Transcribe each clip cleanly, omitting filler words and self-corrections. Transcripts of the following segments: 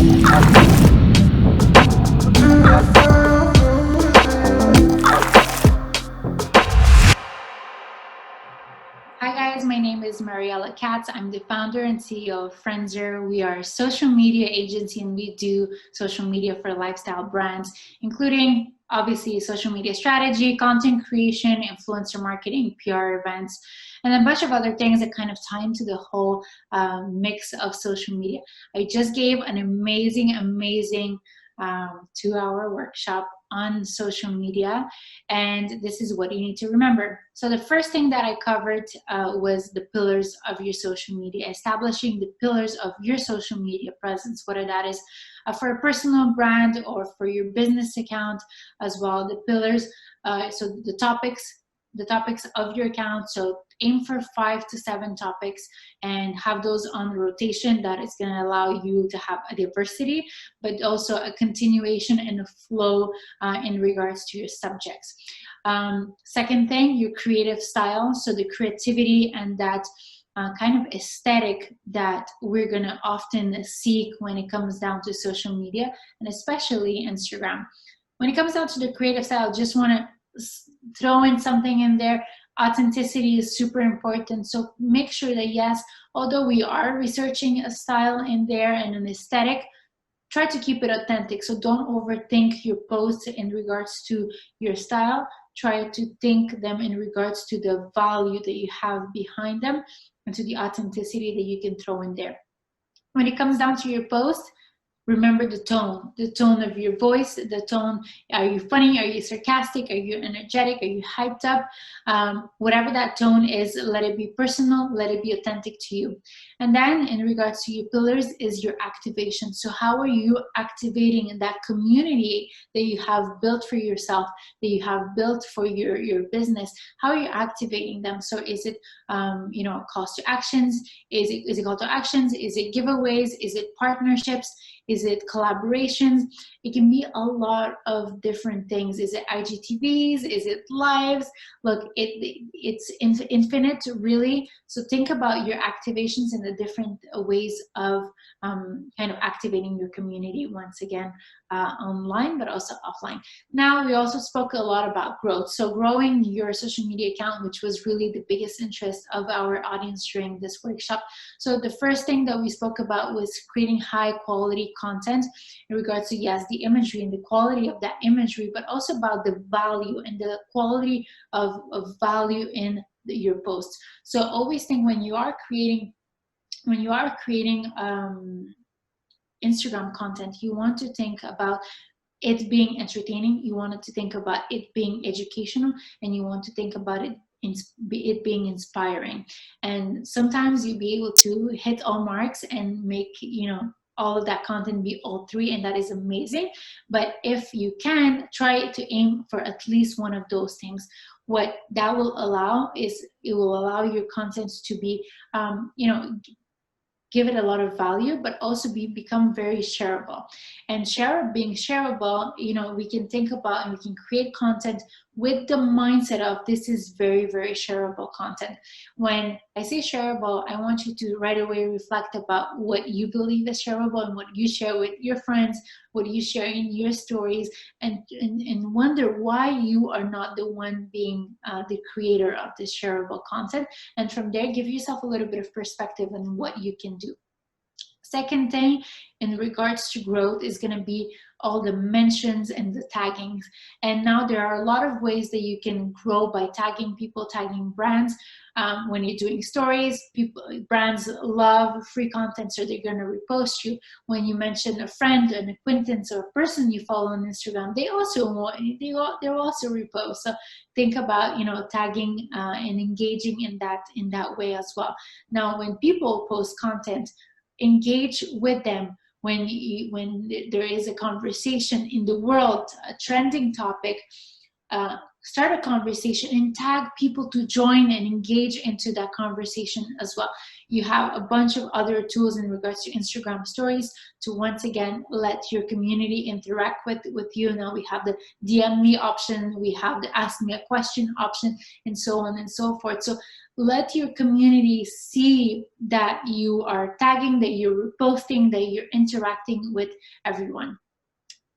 Hi guys, my name is Mariella Katz. I'm the founder and CEO of FRENZR. We are a social media agency and we do social media for lifestyle brands, including obviously social media strategy, content creation, influencer marketing, PR events, and a bunch of other things that kind of tie into the whole mix of social media. I just gave an amazing 2-hour workshop on social media, and this is what you need to remember. So the first thing that I covered was the pillars of your social media, establishing the pillars of your social media presence, whether that is for a personal brand or for your business account as well. The pillars, so the topics of your account. So aim for 5 to 7 topics and have those on rotation. That is going to allow you to have a diversity, but also a continuation and a flow in regards to your subjects. Second thing, your creative style. So the creativity and that kind of aesthetic that we're going to often seek when it comes down to social media, and especially Instagram. When it comes down to the creative style, just want to throw in something in there. Authenticity is super important. So make sure that, yes, although we are researching a style in there and an aesthetic, try to keep it authentic. So don't overthink your posts in regards to your style. Try to think them in regards to the value that you have behind them and to the authenticity that you can throw in there. When it comes down to your post, remember the tone of your voice, the tone. Are you funny? Are you sarcastic? Are you energetic? Are you hyped up? Whatever that tone is, let it be personal, let it be authentic to you. And then in regards to your pillars is your activation. So how are you activating that community that you have built for yourself, that you have built for your business? How are you activating them? So is it calls to actions? Is it call to actions? Is it giveaways? Is it partnerships? Is it collaborations? It can be a lot of different things. Is it IGTVs? Is it lives? Look, it's infinite, really. So think about your activations and the different ways of kind of activating your community, once again, online, but also offline. Now, we also spoke a lot about growth. So growing your social media account, which was really the biggest interest of our audience during this workshop. So the first thing that we spoke about was creating high quality content in regards to, yes, the imagery and the quality of that imagery, but also about the value and the quality of value in your posts. So always think when you are creating Instagram content, you want to think about it being entertaining, you want to think about it being educational, and you want to think about it being inspiring. And sometimes you'll be able to hit all marks and make all of that content be all three, and that is amazing. But if you can, try to aim for at least one of those things. What that will allow is it will allow your content to be give it a lot of value, but also become very shareable. And being shareable, we can think about and we can create content with the mindset of this is very, very shareable content. When I say shareable, I want you to right away reflect about what you believe is shareable and what you share with your friends, what you share in your stories, and wonder why you are not the one being the creator of this shareable content. And from there, give yourself a little bit of perspective on what you can do. Second thing in regards to growth is going to be all the mentions and the taggings. And now there are a lot of ways that you can grow by tagging people, tagging brands. When you're doing stories, brands love free content, so they're going to repost you. When you mention a friend, an acquaintance, or a person you follow on Instagram, they'll also repost. So think about tagging and engaging in that way as well. Now, when people post content, engage with them. When there is a conversation in the world, a trending topic, start a conversation and tag people to join and engage into that conversation as well. You have a bunch of other tools in regards to Instagram stories to once again let your community interact with you. Now we have the DM me option, we have the ask me a question option, and so on and so forth. So let your community see that you are tagging, that you're reposting, that you're interacting with everyone.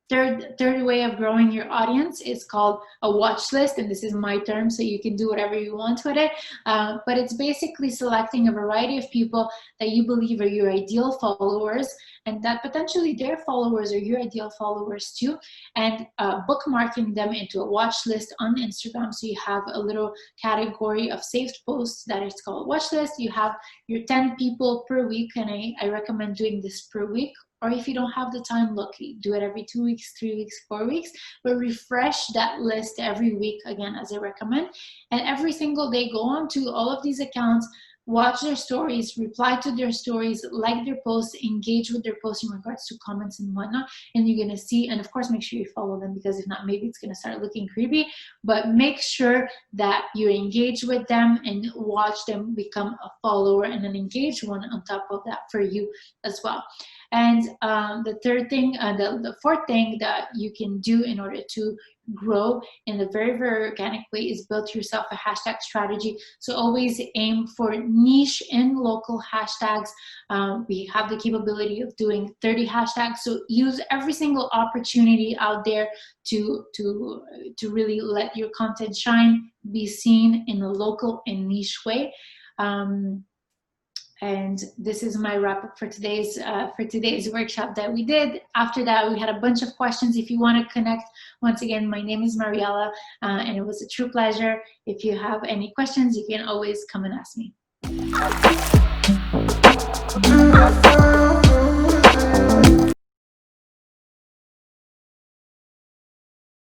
Third way of growing your audience is called a watch list, and this is my term, so you can do whatever you want with it. But it's basically selecting a variety of people that you believe are your ideal followers, and that potentially their followers are your ideal followers too, and bookmarking them into a watch list on Instagram. So you have a little category of saved posts that is called watch list. You have your 10 people per week, and I recommend doing this per week. Or if you don't have the time, look, do it every 2 weeks, 3 weeks, 4 weeks, but refresh that list every week, again, as I recommend. And every single day, go on to all of these accounts, watch their stories, reply to their stories, like their posts, engage with their posts in regards to comments and whatnot. And you're going to see, and of course, make sure you follow them, because if not, maybe it's going to start looking creepy. But make sure that you engage with them and watch them become a follower and an engaged one on top of that for you as well. And the third thing, the fourth thing that you can do in order to grow in a very, very organic way is build yourself a hashtag strategy. So always aim for niche and local hashtags. We have the capability of doing 30 hashtags. So use every single opportunity out there to really let your content shine, be seen in a local and niche way. And this is my wrap up for today's workshop that we did. After that, we had a bunch of questions. If you want to connect, once again, my name is Mariella, and it was a true pleasure. If you have any questions, you can always come and ask me.